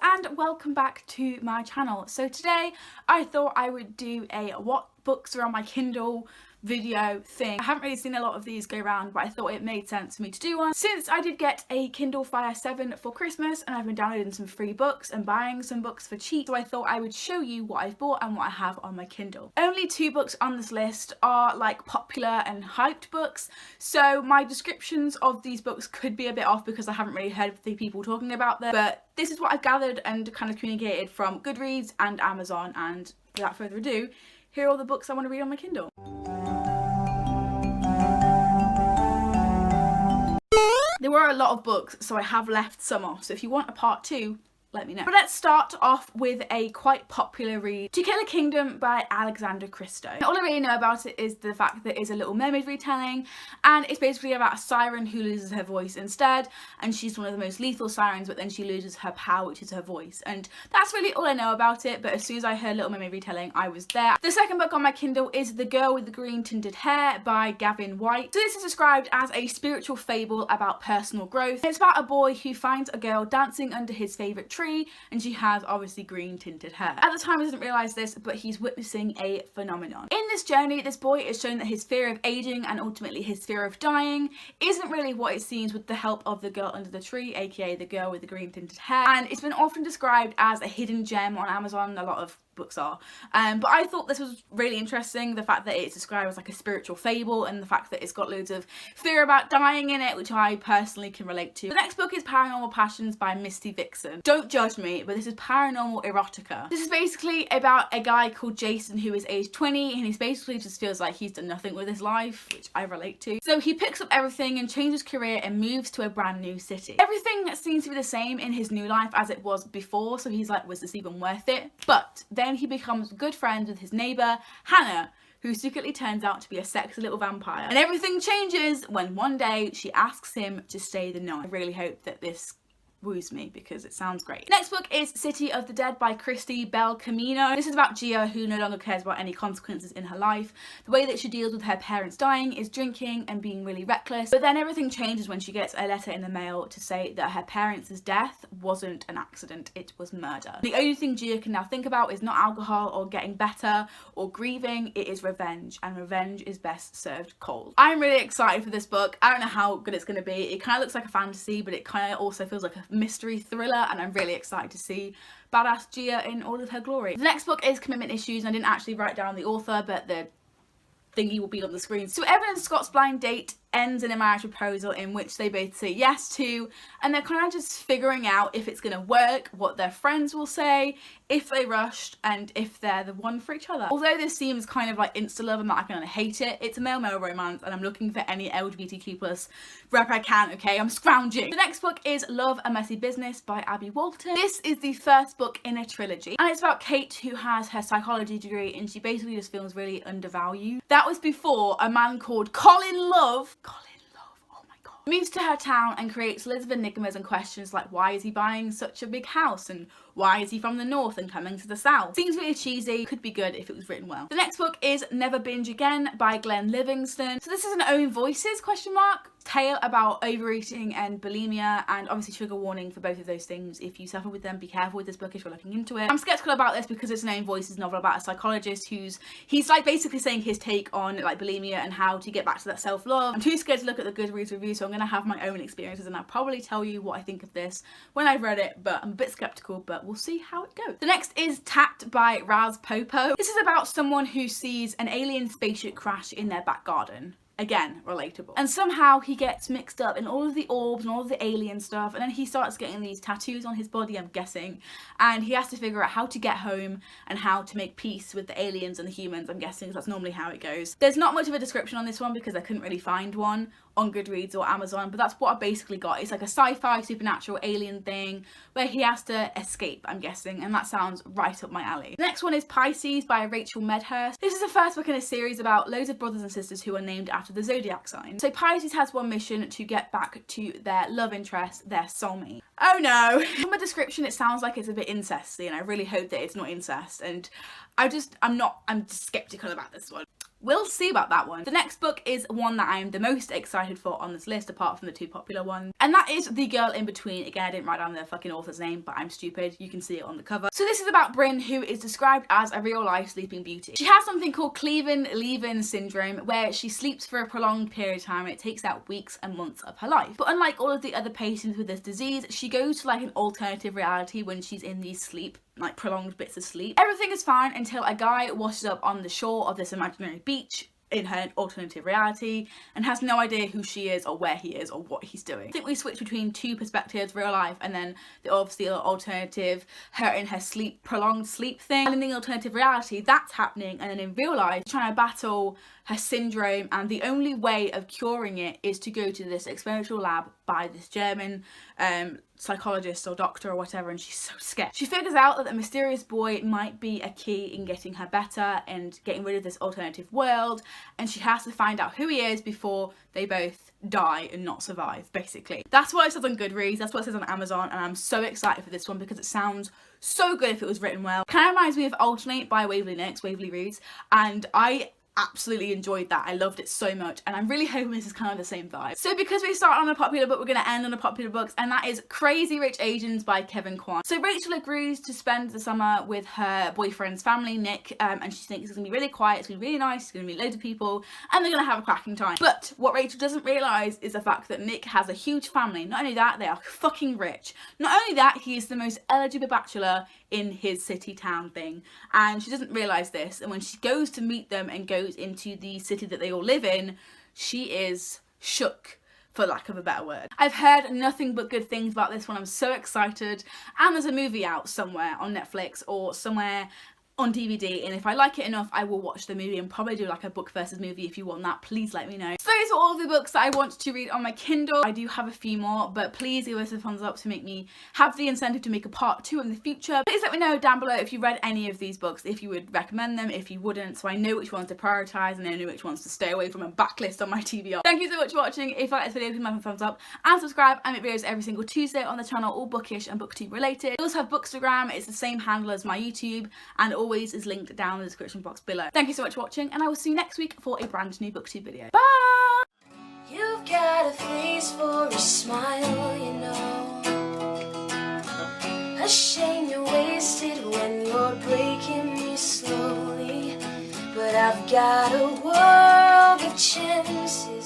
and welcome back to my channel. So today I thought I would do a what books are on my Kindle video thing. I haven't really seen a lot of these go around, but I thought it made sense for me to do one since I did get a Kindle Fire 7 for Christmas and I've been downloading some free books and buying some books for cheap, so I thought I would show you what I've bought and what I have on my Kindle. Only 2 books on this list are like popular and hyped books, so my descriptions of these books could be a bit off because I haven't really heard of the people talking about them, but this is what I've gathered and kind of communicated from Goodreads and Amazon, and without further ado, here are all the books I want to read on my Kindle. There were a lot of books, so I have left some off, so if you want a part 2, let me know. But let's start off with a quite popular read, To Kill a Kingdom by Alexander Christo. And all I really know about it is the fact that it's a Little Mermaid retelling, and it's basically about a siren who loses her voice instead, and she's one of the most lethal sirens, but then she loses her power, which is her voice, and that's really all I know about it. But as soon as I heard Little Mermaid retelling, I was there. The second book on my Kindle is The Girl with the Green Tinted Hair by Gavin White. So this is described as a spiritual fable about personal growth. It's about a boy who finds a girl dancing under his favourite tree, and she has obviously green tinted hair. At the time he doesn't realise this, but he's witnessing a phenomenon. In this journey, this boy is shown that his fear of aging and ultimately his fear of dying isn't really what it seems with the help of the girl under the tree, aka the girl with the green tinted hair, and it's been often described as a hidden gem on Amazon. A lot of books are, but I thought this was really interesting, the fact that it's described as like a spiritual fable and the fact that it's got loads of fear about dying in it, which I personally can relate to. The next book is Paranormal Passions by Misty Vixen. Don't judge me, but this is paranormal erotica. This is basically about a guy called Jason who is age 20 and he's basically just feels like he's done nothing with his life, which I relate to. So he picks up everything and changes career and moves to a brand new city. Everything seems to be the same in his new life as it was before, so he's like, was this even worth it? But then he becomes good friends with his neighbour, Hannah, who secretly turns out to be a sexy little vampire. And everything changes when one day she asks him to stay the night. I really hope that this woos me because it sounds great. Next book is City of the Dead by Christy Bel Camino. This is about Gia, who no longer cares about any consequences in her life. The way that she deals with her parents dying is drinking and being really reckless, but then everything changes when she gets a letter in the mail to say that her parents' death wasn't an accident, it was murder. The only thing Gia can now think about is not alcohol or getting better or grieving, it is revenge, and revenge is best served cold. I'm really excited for this book. I don't know how good it's going to be. It kind of looks like a fantasy, but it kind of also feels like a mystery thriller, and I'm really excited to see badass Gia in all of her glory. The next book is Commitment Issues, and I didn't actually write down the author, but the thingy will be on the screen. So Evan and Scott's blind date ends in a marriage proposal in which they both say yes to, and they're kind of just figuring out if it's going to work, what their friends will say, if they rushed, and if they're the one for each other. Although this seems kind of like insta-love, I'm not gonna hate it. It's a male-male romance, and I'm looking for any LGBTQ+ rep I can, okay? I'm scrounging. The next book is Love, A Messy Business by Abby Walton. This is the first book in a trilogy, and it's about Kate, who has her psychology degree, and she basically just feels really undervalued. That was before a man called Colin Love, oh my god, moves to her town and creates lists of enigmas and questions like, why is he buying such a big house, and why is he from the north and coming to the south? Seems really cheesy, could be good if it was written well. The next book is Never Binge Again by Glenn Livingston. So this is an own voices tale about overeating and bulimia, and obviously trigger warning for both of those things. If you suffer with them, be careful with this book if you're looking into it. I'm skeptical about this because it's an own voices novel about a psychologist he's like basically saying his take on like bulimia and how to get back to that self-love. I'm too scared to look at the Goodreads review, so I'm gonna have my own experiences and I'll probably tell you what I think of this when I've read it, but I'm a bit skeptical, but we'll see how it goes. The next is Tapped by Raz Popo. This is about someone who sees an alien spaceship crash in their back garden. Again, relatable. And somehow he gets mixed up in all of the orbs and all of the alien stuff, and then he starts getting these tattoos on his body, I'm guessing, and he has to figure out how to get home and how to make peace with the aliens and the humans, I'm guessing, because that's normally how it goes. There's not much of a description on this one because I couldn't really find one on Goodreads or Amazon, but that's what I basically got. It's like a sci-fi supernatural alien thing where he has to escape, I'm guessing, and that sounds right up my alley. The next one is Pisces by Rachel Medhurst. This is the first book in a series about loads of brothers and sisters who are named after after the zodiac sign. So Pisces has one mission: to get back to their love interest, their soulmate. Oh no! From the description it sounds like it's a bit incesty, and I really hope that it's not incest, and I'm just skeptical about this one. We'll see about that one. The next book is one that I am the most excited for on this list, apart from the two popular ones, and that is The Girl in Between. Again, I didn't write down the fucking author's name, but I'm stupid. You can see it on the cover. So this is about Bryn, who is described as a real-life sleeping beauty. She has something called Cleaving-Leaving syndrome, where she sleeps for a prolonged period of time and it takes out weeks and months of her life. But unlike all of the other patients with this disease, she goes to like an alternative reality when she's in these prolonged bits of sleep. Everything is fine until a guy washes up on the shore of this imaginary beach in her alternative reality and has no idea who she is or where he is or what he's doing. I think we switch between two perspectives, real life and then the obviously alternative, her in her prolonged sleep thing. And in the alternative reality, that's happening, and then in real life, trying to battle her syndrome, and the only way of curing it is to go to this experimental lab by this German psychologist or doctor or whatever, and she's so scared. She figures out that the mysterious boy might be a key in getting her better and getting rid of this alternative world, and she has to find out who he is before they both die and not survive, basically. That's what it says on Goodreads, that's what it says on Amazon, and I'm so excited for this one because it sounds so good if it was written well. Kind of reminds me of Alternate by Waverley Reads, and I absolutely enjoyed that. I loved it so much, and I'm really hoping this is kind of the same vibe. So because we start on a popular book, we're going to end on a popular book, and that is Crazy Rich Asians by Kevin Kwan. So Rachel agrees to spend the summer with her boyfriend's family, Nick, and she thinks it's going to be really quiet, it's going to be really nice, it's going to meet loads of people, and they're going to have a cracking time. But what Rachel doesn't realise is the fact that Nick has a huge family. Not only that, they are fucking rich. Not only that, he is the most eligible bachelor in his city town thing, and she doesn't realise this, and when she goes to meet them and goes into the city that they all live in, she is shook, for lack of a better word. I've heard nothing but good things about this one. I'm so excited, and there's a movie out somewhere on Netflix or somewhere on DVD, and if I like it enough, I will watch the movie and probably do like a book versus movie. If you want that, please let me know. So those are all of the books that I want to read on my Kindle. I do have a few more, but please give us a thumbs up to make me have the incentive to make a part 2 in the future. Please let me know down below if you read any of these books, if you would recommend them, if you wouldn't, so I know which ones to prioritise and I know which ones to stay away from and backlist on my TBR. Thank you so much for watching. If you like this video, please give me a thumbs up and subscribe. I make videos every single Tuesday on the channel, all bookish and booktube related. I also have Bookstagram. It's the same handle as my YouTube, and always is linked down in the description box below. Thank you so much for watching, and I will see you next week for a brand new booktube video. Bye! You've got a face for a smile, you know. A shame you're wasted when you're breaking me slowly. But I've got a world of chances.